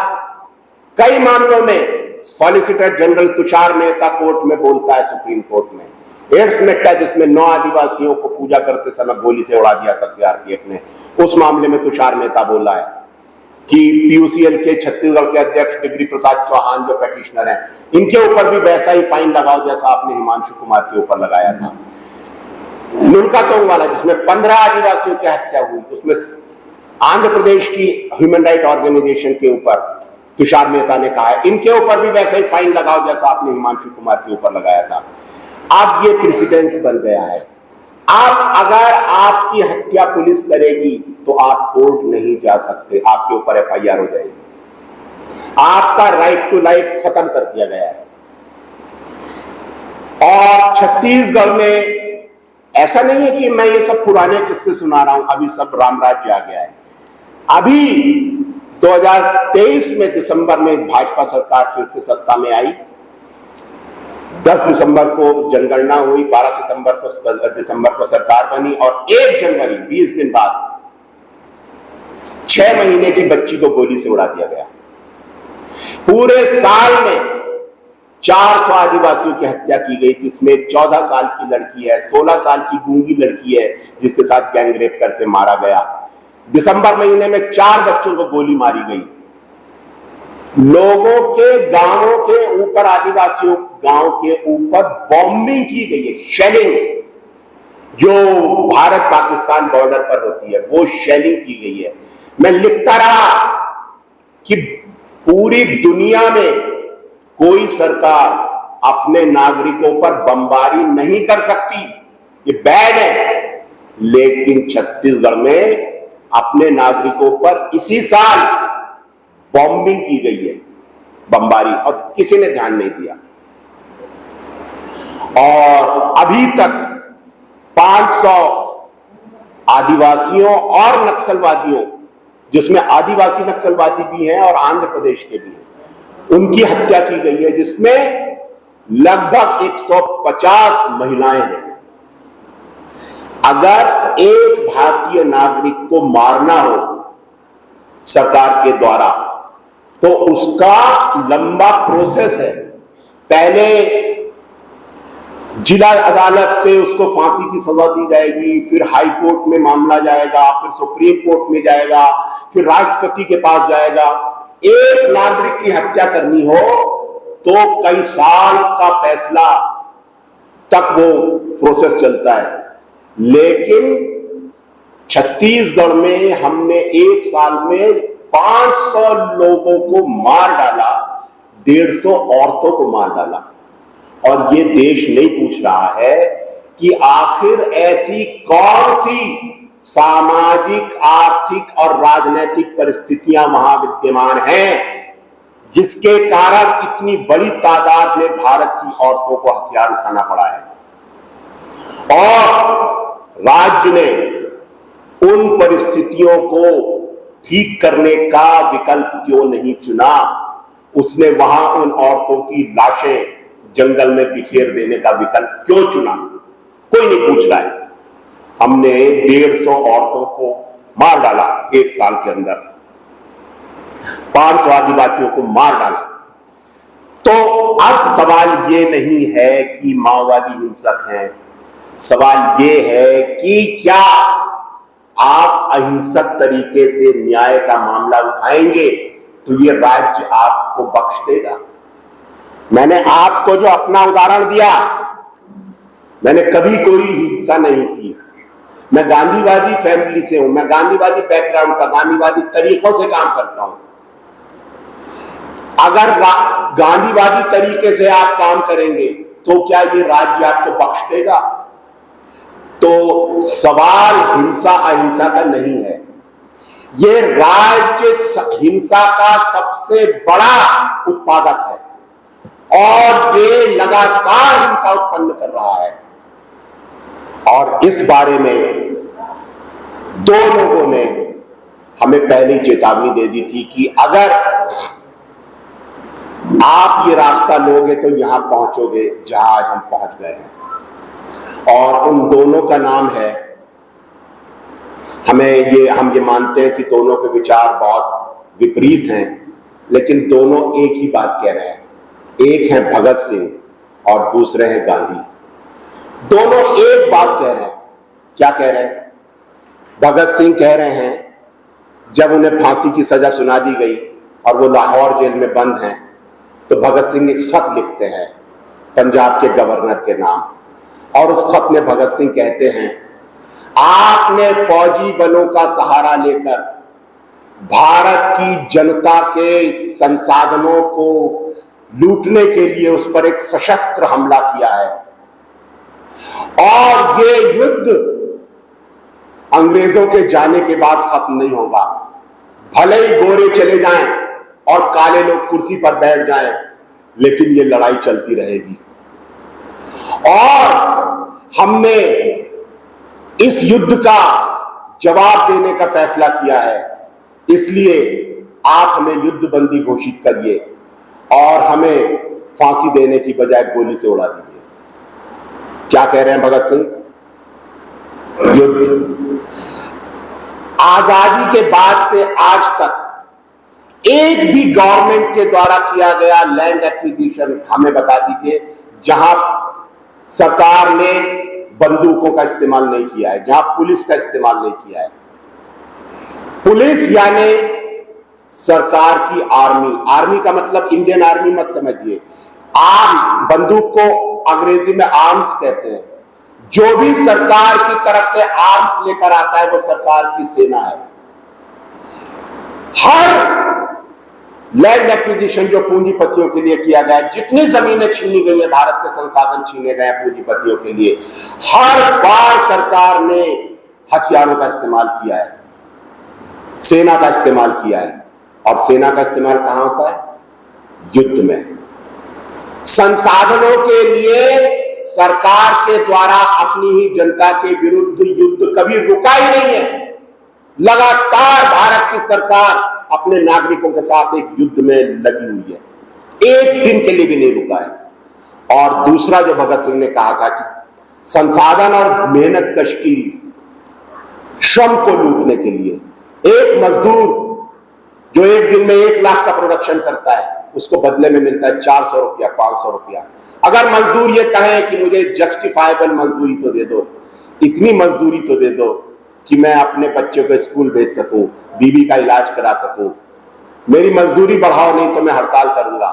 कई मामलों में solicitor general Tushar Mehta court में बोलता है, सुप्रीम कोर्ट में, एड्स मेट्टा जिसमें 9 आदिवासियों को पूजा करते समय गोली से उड़ा दिया था सीआरपीएफ ने, उस मामले में तुषार मेहता बोला है कि पीयूसीएल के छत्तीसगढ़ के अध्यक्ष डिग्री प्रसाद चौहान जो पेटिशनर हैं, इनके ऊपर भी वैसा ही फाइन लगाओ जैसा आपने हिमांशु कुमार के ऊपर लगाया था। नुनकातोंग वाला जिसमें 15 आदिवासियों की हत्या हुई, उसमें आंध्र प्रदेश की ह्यूमन राइट ऑर्गेनाइजेशन के ऊपर तुषार मेहता ने कहा है इनके ऊपर भी वैसा ही फाइन लगाओ जैसा आपने हिमांशु कुमार के ऊपर लगाया था। अब ये प्रेसिडेंस बन गया है। अब अगर आपकी हत्या पुलिस करेगी तो आप कोर्ट नहीं जा सकते, आपके ऊपर एफआईआर हो जाएगी, आपका राइट टू लाइफ खत्म कर दिया गया है। और छत्तीसगढ़ में ऐसा नहीं है कि मैं ये सब पुराने किस्से सुना रहा हूं, अभी सब राम राज्य आ गया है। अभी 2023 में दिसंबर में भाजपा सरकार फिर से सत्ता में आई, 10 दिसंबर को जनगणना हुई, 12 दिसंबर को सरकार बनी और 1 जनवरी 20 दिन बाद 6 महीने की बच्ची को गोली से उड़ा दिया गया। पूरे साल में 400 आदिवासियों की हत्या की गई, जिसमें 14 साल की लड़की है, 16 साल की गूंगी लड़की है जिसके साथ गैंगरेप करके मारा गया। दिसंबर महीने में 4 बच्चों को गोली मारी गई। लोगों के गांवों के ऊपर, आदिवासियों गांव के ऊपर बॉम्बिंग की गई है, शेलिंग, जो भारत पाकिस्तान बॉर्डर पर होती है वो शेलिंग की गई है। मैं लिखता रहा कि पूरी दुनिया में कोई सरकार अपने नागरिकों पर बमबारी नहीं कर सकती, ये बैन है, लेकिन छत्तीसगढ़ में अपने नागरिकों पर इसी साल बॉम्बिंग की गई है, बमबारी, और किसी ने ध्यान नहीं दिया। और अभी तक 500 आदिवासियों और नक्सलवादियों, जिसमें आदिवासी नक्सलवादी भी हैं और आंध्र प्रदेश के भी हैं, उनकी हत्या की गई है, जिसमें लगभग 150 महिलाएं हैं। अगर एक भारतीय नागरिक को मारना हो सरकार के द्वारा तो उसका लंबा प्रोसेस है। पहले जिला अदालत से उसको फांसी की सजा दी जाएगी, फिर हाई कोर्ट में मामला जाएगा, फिर सुप्रीम कोर्ट में जाएगा, फिर राष्ट्रपति के पास जाएगा। एक नागरिक की हत्या करनी हो तो कई साल का फैसला तक वो प्रोसेस चलता है। लेकिन छत्तीसगढ़ में हमने एक साल में 500 लोगों को मार डाला, 150 औरतों को मार डाला। और ये देश नहीं पूछ रहा है कि आखिर ऐसी कौन सी सामाजिक, आर्थिक और राजनीतिक परिस्थितियां वहां विद्यमान हैं जिसके कारण इतनी बड़ी तादाद में भारत की औरतों को हथियार उठाना पड़ा है। और राज्य ने उन परिस्थितियों को ठीक करने का विकल्प क्यों नहीं चुना? उसने वहां उन औरतों की लाशें जंगल में बिखेर देने का विकल्प क्यों चुना? कोई नहीं पूछ रहा है। हमने 150 औरतों को मार डाला एक साल के अंदर, 500 आदिवासियों को मार डाला। तो अब सवाल ये नहीं है कि माओवादी हिंसक हैं, सवाल ये है कि क्या आप अहिंसक तरीके से न्याय का मामला उठाएंगे तो ये राज्य आपको बख्श देगा। मैंने आपको जो अपना उदाहरण दिया, मैंने कभी कोई हिंसा नहीं की। मैं गांधीवादी फैमिली से हूं, मैं गांधीवादी बैकग्राउंड का, गांधीवादी तरीकों से काम करता हूं। अगर गांधीवादी तरीके से आप काम करेंगे तो क्या ये राज्य आपको बख्श देगा? तो सवाल हिंसा अहिंसा का नहीं है। ये राज्य हिंसा का सबसे बड़ा उत्पादक है और ये लगातार हिंसा उत्पन्न कर रहा है। और इस बारे में दो लोगों ने हमें पहले ही चेतावनी दे दी थी कि अगर आप ये रास्ता लोगे तो यहां पहुंचोगे जहां आज हम पहुंच गए हैं। और उन दोनों का नाम है हम ये मानते हैं कि दोनों के विचार बहुत विपरीत हैं, लेकिन दोनों एक ही बात कह रहे हैं। एक है भगत सिंह और दूसरे हैं गांधी। दोनों एक बात कह रहे हैं। क्या कह रहे हैं? भगत सिंह कह रहे हैं जब उन्हें फांसी की सजा सुना दी गई और वो लाहौर जेल में बंद हैं, तो भगत सिंह एक खत लिखते हैं पंजाब के गवर्नर के नाम, और उस खत में भगत सिंह कहते हैं, आपने फौजी बलों का सहारा लेकर भारत की जनता के संसाधनों को लूटने के लिए उस पर एक सशस्त्र हमला किया है, और ये युद्ध अंग्रेजों के जाने के बाद खत्म नहीं होगा। भले ही गोरे चले जाएं और काले लोग कुर्सी पर बैठ जाएं, लेकिन ये लड़ाई चलती रहेगी। और हमने इस युद्ध का जवाब देने का फैसला किया है, इसलिए आप हमें युद्ध बंदी घोषित करिए और हमें फांसी देने की बजाय गोली से उड़ा दीजिए। क्या कह रहे हैं भगत सिंह? युद्ध। आजादी के बाद से आज तक एक भी गवर्नमेंट के द्वारा किया गया लैंड एक्विजिशन हमें बता दीजिए जहां सरकार ने बंदूकों का इस्तेमाल नहीं किया है, जहां पुलिस का इस्तेमाल नहीं किया है। पुलिस यानी सरकार की आर्मी। आर्मी का मतलब इंडियन आर्मी मत समझिए। आर्म, बंदूक को अंग्रेजी में आर्म्स कहते हैं। जो भी सरकार की तरफ से आर्म्स लेकर आता है वो सरकार की सेना है। हर लैंड एक्विजिशन जो पूंजीपतियों के लिए किया गया, जितनी जमीनें छीनी गई है, भारत के संसाधन छीने गए पूंजीपतियों के लिए, हर बार सरकार ने हथियारों का इस्तेमाल किया है, सेना का इस्तेमाल किया है। और सेना का इस्तेमाल कहां होता है? युद्ध में। संसाधनों के लिए सरकार के द्वारा अपनी ही जनता के विरुद्ध युद्ध कभी रुका ही नहीं है। लगातार भारत की सरकार अपने नागरिकों के साथ एक युद्ध में लगी हुई है, एक दिन के लिए भी नहीं रुका है। और दूसरा जो भगत सिंह ने कहा था कि संसाधन और मेहनत कश की श्रम को लूटने के लिए एक मजदूर जो एक दिन में 1 लाख का प्रोडक्शन करता है, उसको बदले में मिलता है 400 रुपया, 500 रुपया। अगर मजदूर ये कहे कि मुझे जस्टिफाइबल मजदूरी तो दे दो, इतनी मजदूरी तो दे दो कि मैं अपने बच्चों को स्कूल भेज सकूं, बीवी का इलाज करा सकूं, मेरी मजदूरी बढ़ाओ नहीं तो मैं हड़ताल करूंगा,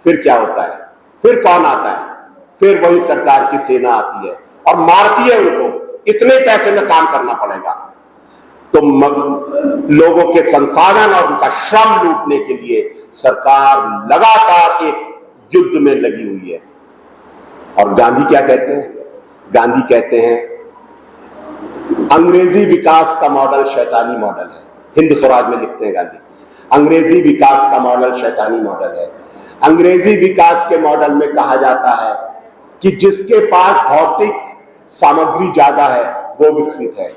फिर क्या होता है? फिर कौन आता है? फिर वही सरकार की सेना आती है और मारती है उनको। इतने पैसे में काम करना पड़ेगा। तो लोगों के संसाधन और उनका श्रम लूटने के लिए सरकार लगातार एक युद्ध में लगी हुई है। और गांधी क्या कहते हैं? गांधी कहते हैं अंग्रेजी विकास का मॉडल शैतानी मॉडल है। हिंद स्वराज में लिखते हैं गांधी, अंग्रेजी विकास का मॉडल शैतानी मॉडल है। अंग्रेजी विकास के मॉडल में कहा जाता है कि जिसके पास भौतिक सामग्री ज्यादा है वो विकसित है।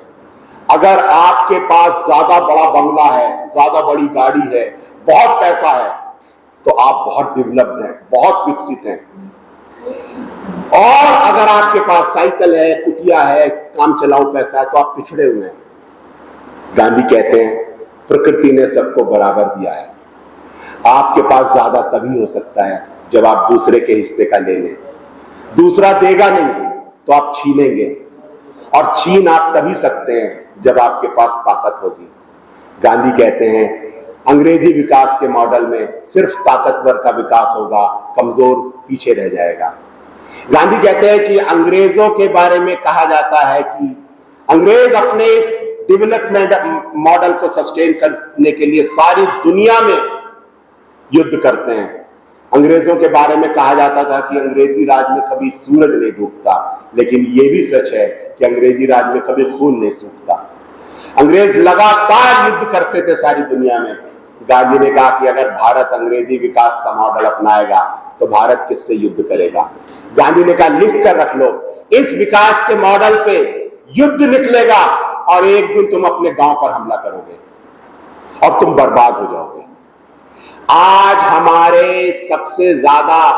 अगर आपके पास ज्यादा बड़ा बंगला है, ज्यादा बड़ी गाड़ी है, बहुत पैसा है, तो आप बहुत डेवलप्ड हैं, बहुत विकसित हैं। और अगर आपके पास साइकिल है, कुटिया है, काम चलाऊ पैसा है, तो आप पिछड़े हुए हैं। गांधी कहते हैं प्रकृति ने सबको बराबर दिया है। आपके पास ज्यादा तभी हो सकता है जब आप दूसरे के हिस्से का ले लें। दूसरा देगा नहीं तो आप छीनेंगे, और छीन आप तभी सकते हैं जब आपके पास ताकत होगी। गांधी कहते हैं अंग्रेजी विकास के मॉडल में सिर्फ ताकतवर का विकास होगा, कमजोर पीछे रह जाएगा। गांधी कहते हैं कि अंग्रेजों के बारे में कहा जाता है कि अंग्रेज अपने इस डेवलपमेंट मॉडल को सस्टेन करने के लिए सारी दुनिया में युद्ध करते हैं। अंग्रेजों के बारे में कहा जाता था कि अंग्रेजी राज में कभी सूरज नहीं डूबता, लेकिन यह भी सच है कि अंग्रेजी राज में कभी खून नहीं सूखता। अंग्रेज लगातार युद्ध करते थे सारी दुनिया में। गांधी ने कहा कि अगर भारत अंग्रेजी विकास का मॉडल अपनाएगा तो भारत किससे युद्ध करेगा? गांधी ने कहा लिख कर रख लो, इस विकास के मॉडल से युद्ध निकलेगा और एक दिन तुम अपने गांव पर हमला करोगे और तुम बर्बाद हो जाओगे। आज हमारे सबसे ज्यादा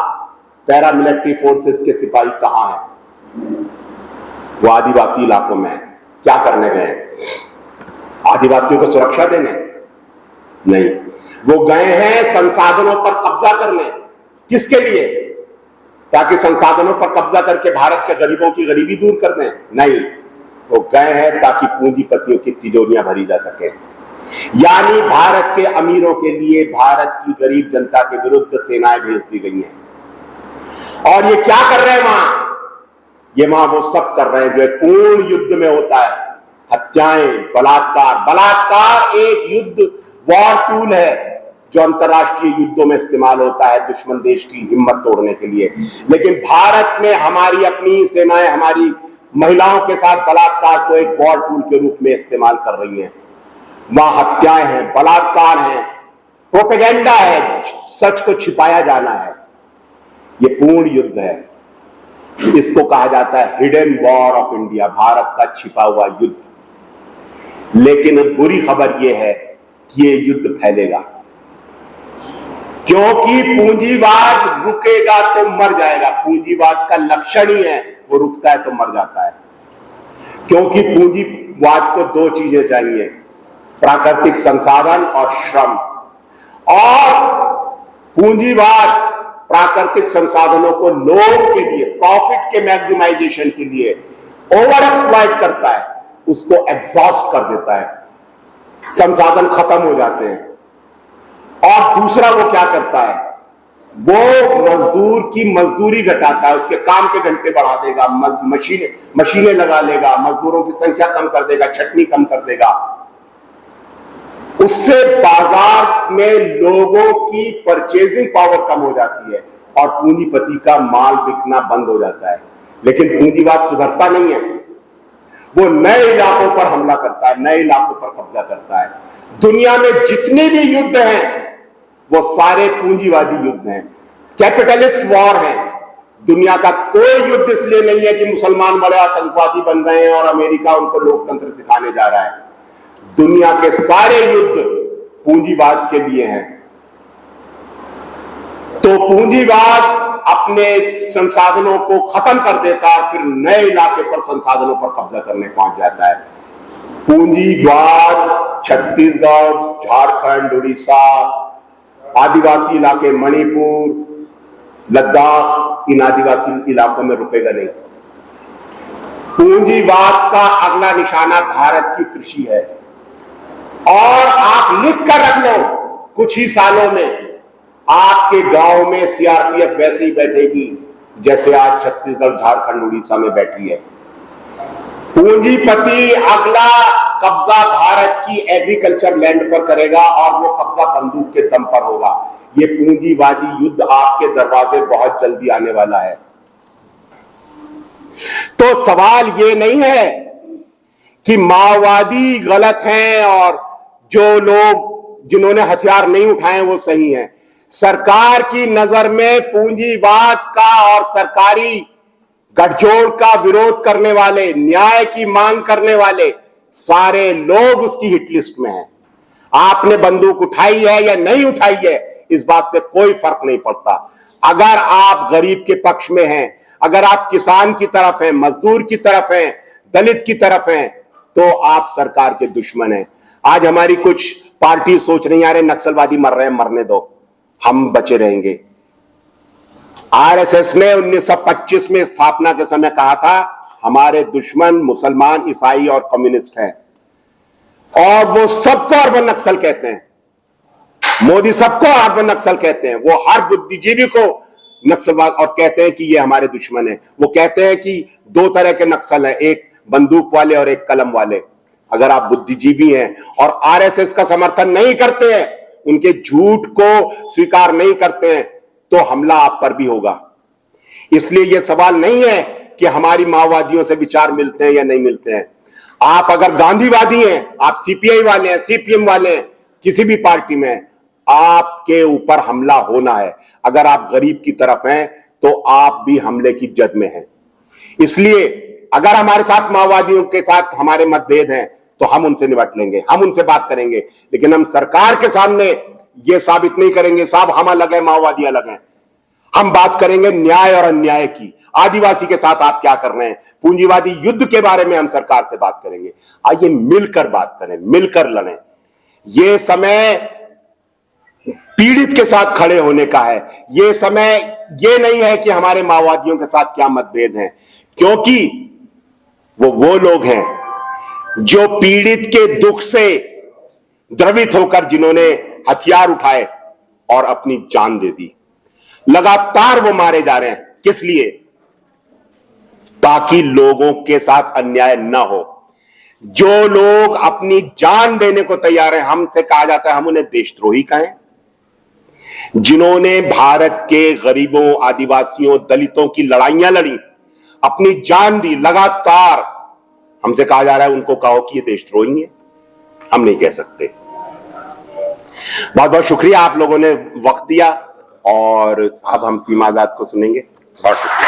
पैरामिलिट्री फोर्सेस के सिपाही कहां हैं? वो आदिवासी इलाकों में क्या करने गए हैं? आदिवासियों को सुरक्षा देने? नहीं, वो गए हैं संसाधनों पर कब्जा करने। किसके लिए? ताकि संसाधनों पर कब्जा करके भारत के गरीबों की गरीबी दूर कर दें? नहीं, वो गए हैं ताकि पूंजीपतियों की तिजोरियां भरी जा सके। यानी भारत के अमीरों के लिए भारत की गरीब जनता के विरुद्ध सेनाएं भेज दी गई हैं। और ये क्या कर रहे हैं वहां? ये वहां वो सब कर रहे हैं जो एक पूर्ण युद्ध में होता है। हत्याएं, बलात्कार। बलात्कार एक युद्ध वॉर टूल है जो अंतरराष्ट्रीय युद्धों में इस्तेमाल होता है दुश्मन देश की हिम्मत तोड़ने के लिए। लेकिन भारत में हमारी अपनी सेनाएं हमारी महिलाओं के साथ बलात्कार को एक वॉर टूल के रूप में इस्तेमाल कर रही हैं। वहां हत्याएं हैं, बलात्कार हैं, प्रोपेगेंडा है, सच को छिपाया जाना है। यह पूर्ण युद्ध है। इसको कहा जाता है hidden war of India, Bharat का छिपा हुआ युद्ध। लेकिन बुरी खबर यह है कि यह युद्ध फैलेगा, क्योंकि पूंजीवाद रुकेगा तो मर जाएगा। पूंजीवाद का लक्षण ही है, वो रुकता है तो मर जाता है। क्योंकि पूंजीवाद को दो चीजें चाहिए, प्राकृतिक संसाधन और श्रम। और पूंजीवाद प्राकृतिक संसाधनों को लोग के लिए, प्रॉफिट के मैक्सिमाइजेशन के लिए ओवर एक्सप्लॉइट करता है, उसको एग्जॉस्ट कर देता है, संसाधन खत्म हो जाते हैं। और दूसरा वो क्या करता है? वो मजदूर की मजदूरी घटाता है, उसके काम के घंटे बढ़ा देगा, मशीनें लगा लेगा, मजदूरों की संख्या कम कर देगा, छटनी कम कर देगा। उससे बाजार में लोगों की परचेजिंग पावर कम हो जाती है और पूंजीपति का माल बिकना बंद हो जाता है। लेकिन पूंजीवाद सुधरता नहीं है, वो नए इलाकों पर हमला करता है, नए इलाकों पर कब्जा करता है। दुनिया में जितने भी युद्ध हैं वो सारे पूंजीवादी युद्ध हैं, कैपिटलिस्ट वॉर हैं। दुनिया का कोई युद्ध इसलिए नहीं है कि मुसलमान बड़े आतंकवादी बन गए हैं और अमेरिका उनको लोकतंत्र सिखाने जा रहा है। दुनिया के सारे युद्ध पूंजीवाद के लिए हैं। तो पूंजीवाद अपने संसाधनों को खत्म कर देता है और फिर नए इलाके पर संसाधनों पर कब्जा करने पहुंच जाता है। पूंजीवाद छत्तीसगढ़, झारखंड, उड़ीसा, आदिवासी इलाके, मणिपुर, लद्दाख, इन आदिवासी इलाकों में रुकेगा नहीं। पूंजीवाद का अगला निशाना भारत की कृषि है। और आप लिख कर रख लो, कुछ ही सालों में आपके गांव में सीआरपीएफ वैसे ही बैठेगी जैसे आज छत्तीसगढ़, झारखंड, उड़ीसा में बैठी है। पूंजीपति अगला कब्जा भारत की एग्रीकल्चर लैंड पर करेगा और वो कब्जा बंदूक के दम पर होगा। ये पूंजीवादी युद्ध आपके दरवाजे बहुत जल्दी आने वाला है। तो सवाल ये नहीं है कि माओवादी गलत हैं और जो लोग जिन्होंने हथियार नहीं उठाए वो सही हैं। सरकार की नजर में पूंजीवाद का और सरकारी गठजोड़ का विरोध करने वाले, न्याय की मांग करने वाले सारे लोग उसकी हिट लिस्ट में हैं। आपने बंदूक उठाई है या नहीं उठाई है, इस बात से कोई फर्क नहीं पड़ता। अगर आप गरीब के पक्ष में हैं, अगर आप किसान की तरफ हैं, मजदूर की तरफ हैं, दलित की तरफ हैं, तो आप सरकार के दुश्मन हैं। आज हमारी कुछ पार्टी सोच रही है, अरे नक्सलवादी मर रहे हैं, मरने दो, हम बचे रहेंगे। आरएसएस ने 1925 में स्थापना के समय कहा था हमारे दुश्मन मुसलमान, ईसाई और कम्युनिस्ट हैं, और वो सबको अर्बन नक्सल कहते हैं। मोदी सबको अर्बन नक्सल कहते हैं। वो हर बुद्धिजीवी को नक्सलवाद और कहते हैं कि ये हमारे दुश्मन है। वो कहते हैं कि दो तरह के नक्सल हैं, एक बंदूक वाले और एक कलम वाले। अगर आप बुद्धिजीवी हैं और आरएसएस का समर्थन नहीं करते हैं, उनके झूठ को स्वीकार नहीं करते हैं, तो हमला आप पर भी होगा। इसलिए यह सवाल नहीं है कि हमारी माओवादियों से विचार मिलते हैं या नहीं मिलते हैं। आप अगर गांधीवादी हैं, आप सीपीआई वाले हैं, सीपीएम वाले हैं, किसी भी पार्टी में, आपके ऊपर हमला होना है। अगर आप गरीब की तरफ हैं तो आप भी हमले की जद में हैं। इसलिए अगर हमारे साथ माओवादियों के साथ हमारे मतभेद हैं तो हम उनसे निपट लेंगे, हम उनसे बात करेंगे, लेकिन हम सरकार के सामने यह साबित नहीं करेंगे साहब हम अलग हैं, माओवादी अलग हैं। हम बात करेंगे न्याय और अन्याय की। आदिवासी के साथ आप क्या कर रहे हैं, पूंजीवादी युद्ध के बारे में हम सरकार से बात करेंगे। आइए मिलकर बात करें, मिलकर लड़ें। यह समय पीड़ित के साथ खड़े होने का है। यह समय यह नहीं है कि हमारे माओवादियों के साथ क्या मतभेद हैं, क्योंकि वो लोग हैं जो पीड़ित के दुख से द्रवित होकर जिन्होंने हथियार उठाए और अपनी जान दे दी। लगातार वो मारे जा रहे हैं, किस लिए? ताकि लोगों के साथ अन्याय न हो। जो लोग अपनी जान देने को तैयार हैं, हमसे कहा जाता है हम उन्हें देशद्रोही कहें। जिन्होंने भारत के गरीबों, आदिवासियों, दलितों की लड़ाइयां लड़ी, अपनी जान दी, लगातार हमसे कहा जा रहा है उनको कहो कि ये देशद्रोही है। हम नहीं कह सकते। बहुत बहुत शुक्रिया, आप लोगों ने वक्त दिया। और अब हम सीमा आजाद को सुनेंगे। बहुत शुक्रिया।